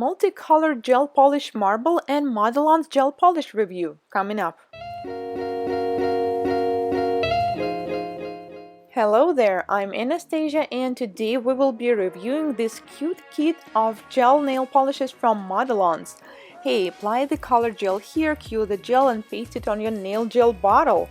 multicolored gel polish marble and Modelones gel polish review coming up. Hello there, I'm Anastasia and today we will be reviewing this cute kit of gel nail polishes from Modelones. Hey, apply the color gel here, cue the gel and paste it on your nail gel bottle.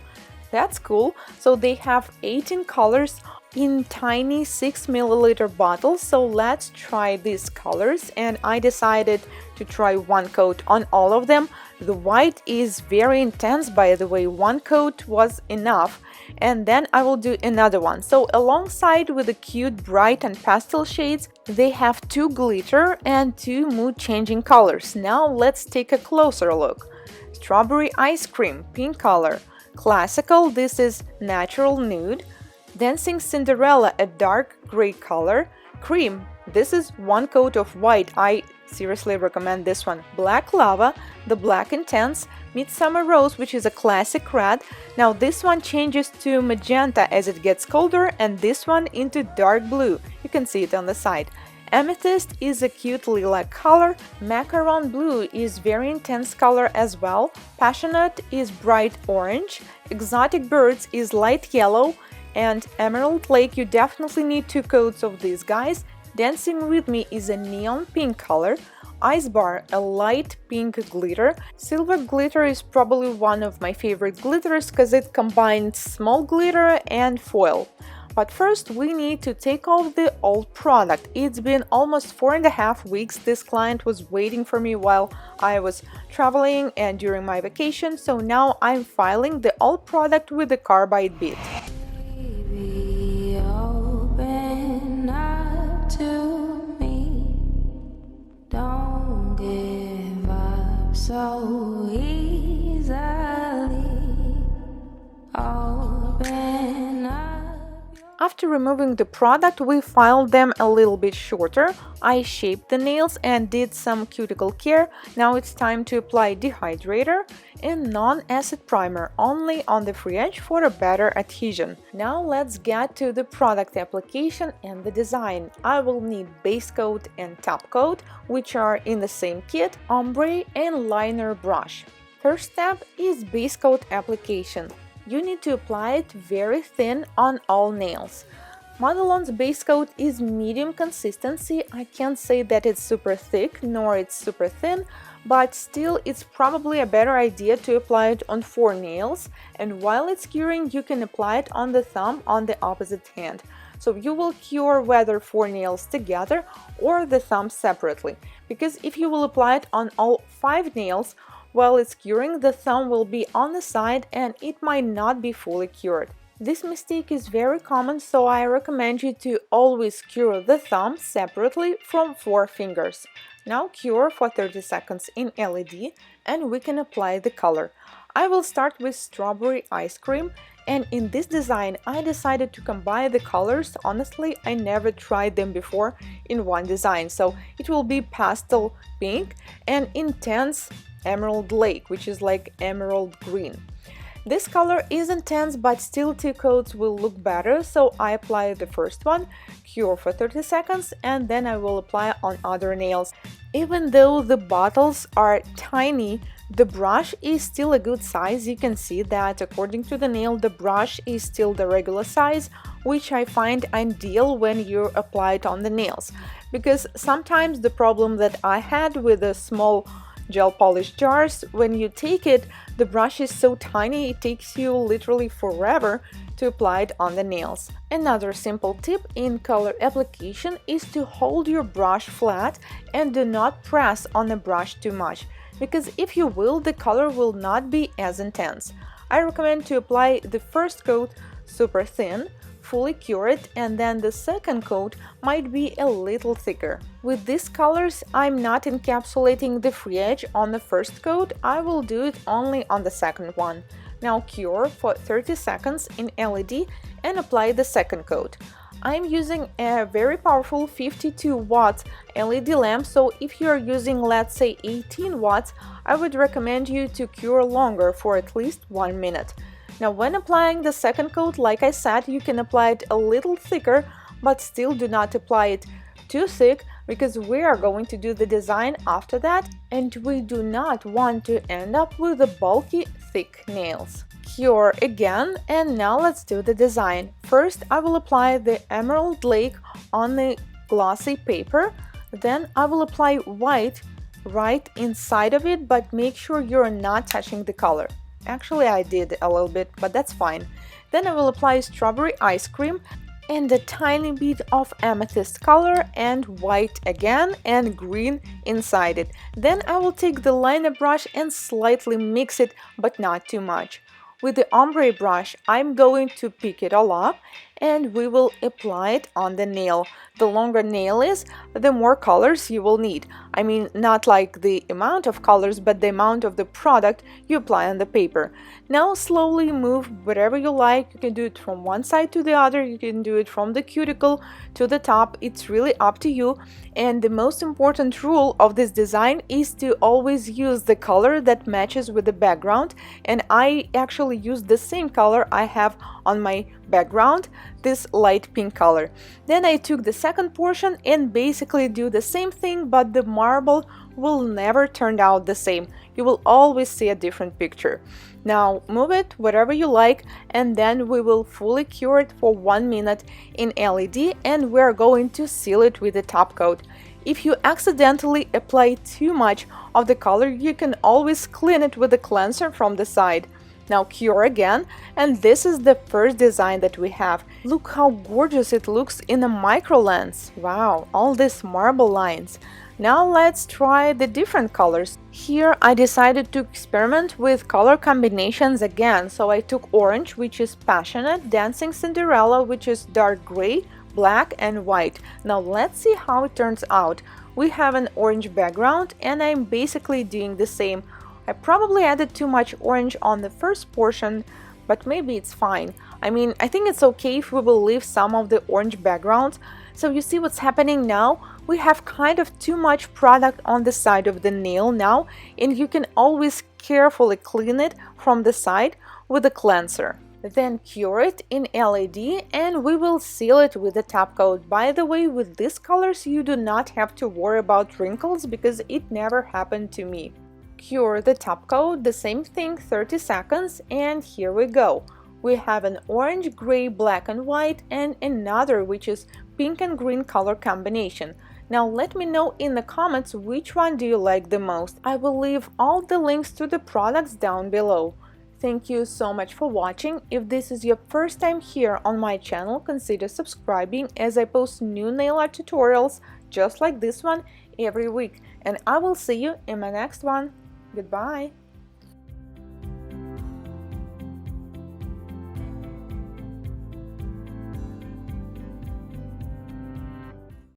That's cool. So they have 18 colors in tiny 6 ml bottles. So let's try these colors, and I decided to try one coat on all of them. The white is very intense, by the way. One coat was enough, and then I will do another one. So alongside with the cute bright and pastel shades, they have 2 glitter and 2 mood changing colors. Now let's take a closer look. Strawberry ice cream, pink color. Classical, this is natural nude. Dancing Cinderella, a dark gray color. Cream, this is one coat of white. I seriously recommend this one. Black lava, the black intense. Midsummer rose, which is a classic red. Now this one changes to magenta as it gets colder, and this one into dark blue. You can see it on the side. Amethyst is a cute lilac color. Macaron blue is very intense color as well. Passionate is bright orange. Exotic birds is light yellow. And Emerald Lake, you definitely need 2 coats of these guys. Dancing with Me is a neon pink color. Ice Bar, a light pink glitter. Silver glitter is probably one of my favorite glitters because it combines small glitter and foil. But first we need to take off the old product. It's been almost 4.5 weeks. This client was waiting for me while I was traveling and during my vacation, so now I'm filing the old product with the carbide bit. Baby, open up to me. Don't give up so easily. Open up. After removing the product, we filed them a little bit shorter. I shaped the nails and did some cuticle care. Now it's time to apply dehydrator and non-acid primer only on the free edge for a better adhesion. Now let's get to the product application and the design. I will need base coat and top coat, which are in the same kit, ombre and liner brush. First step is base coat application. You need to apply it very thin on all nails. Modelones base coat is medium consistency. I can't say that it's super thick nor it's super thin, but still it's probably a better idea to apply it on 4 nails, and while it's curing you can apply it on the thumb on the opposite hand. So you will cure whether 4 nails together or the thumb separately, because if you will apply it on all 5 nails, while it's curing, the thumb will be on the side and it might not be fully cured. This mistake is very common, so I recommend you to always cure the thumb separately from 4 fingers. Now cure for 30 seconds in LED and we can apply the color. I will start with strawberry ice cream, and in this design I decided to combine the colors. Honestly, I never tried them before in one design, so it will be pastel pink and intense Emerald Lake, which is like emerald green. This color is intense, but still 2 coats will look better, so I apply the first one, cure for 30 seconds, and then I will apply on other nails. Even though the bottles are tiny, the brush is still a good size. You can see that according to the nail, the brush is still the regular size, which I find ideal when you apply it on the nails, because sometimes the problem that I had with the small gel polish jars, when you take it, the brush is so tiny it takes you literally forever to apply it on the nails. Another simple tip in color application is to hold your brush flat and do not press on the brush too much, because if you will, the color will not be as intense. I recommend to apply the first coat super thin, fully cure it, and then the second coat might be a little thicker. With these colors, I'm not encapsulating the free edge on the first coat, I will do it only on the second one. Now cure for 30 seconds in LED and apply the second coat. I'm using a very powerful 52 watts LED lamp, so if you are using, let's say, 18 watts, I would recommend you to cure longer for at least 1 minute. Now when applying the second coat, like I said, you can apply it a little thicker, but still do not apply it too thick, because we are going to do the design after that, and we do not want to end up with the bulky, thick nails. Cure again, and now let's do the design. First, I will apply the Emerald Lake on the glossy paper, then I will apply white right inside of it, but make sure you're not touching the color. Actually, I did a little bit, but that's fine. Then I will apply strawberry ice cream and a tiny bit of amethyst color and white again and green inside it. Then I will take the liner brush and slightly mix it, but not too much. With the ombre brush, I'm going to pick it all up and we will apply it on the nail. The longer nail is, the more colors you will need. I mean, not like the amount of colors, but the amount of the product you apply on the paper. Now slowly move wherever you like. You can do it from one side to the other. You can do it from the cuticle to the top. It's really up to you. And the most important rule of this design is to always use the color that matches with the background. And I actually use the same color I have on my background, this light pink color. Then I took the second portion and basically do the same thing, but the marble will never turn out the same. You will always see a different picture. Now move it wherever you like, and then we will fully cure it for 1 minute in LED, and we're going to seal it with a top coat. If you accidentally apply too much of the color, you can always clean it with a cleanser from the side. Now cure again, and this is the first design that we have. Look how gorgeous it looks in a micro lens. Wow, all these marble lines. Now let's try the different colors. Here I decided to experiment with color combinations again, so I took orange, which is passionate, dancing Cinderella, which is dark gray, black and white. Now let's see how it turns out. We have an orange background and I'm basically doing the same. I probably added too much orange on the first portion, but maybe it's fine. I mean, I think it's okay if we will leave some of the orange background. So you see what's happening now? We have kind of too much product on the side of the nail now, and you can always carefully clean it from the side with a cleanser. Then cure it in LED and we will seal it with a top coat. By the way, with these colors you do not have to worry about wrinkles because it never happened to me. Cure the top coat, the same thing, 30 seconds, and here we go. We have an orange, gray, black and white, and another which is pink and green color combination. Now let me know in the comments which one do you like the most. I will leave all the links to the products down below. Thank you so much for watching. If this is your first time here on my channel, consider subscribing as I post new nail art tutorials just like this one every week. And I will see you in my next one. Goodbye.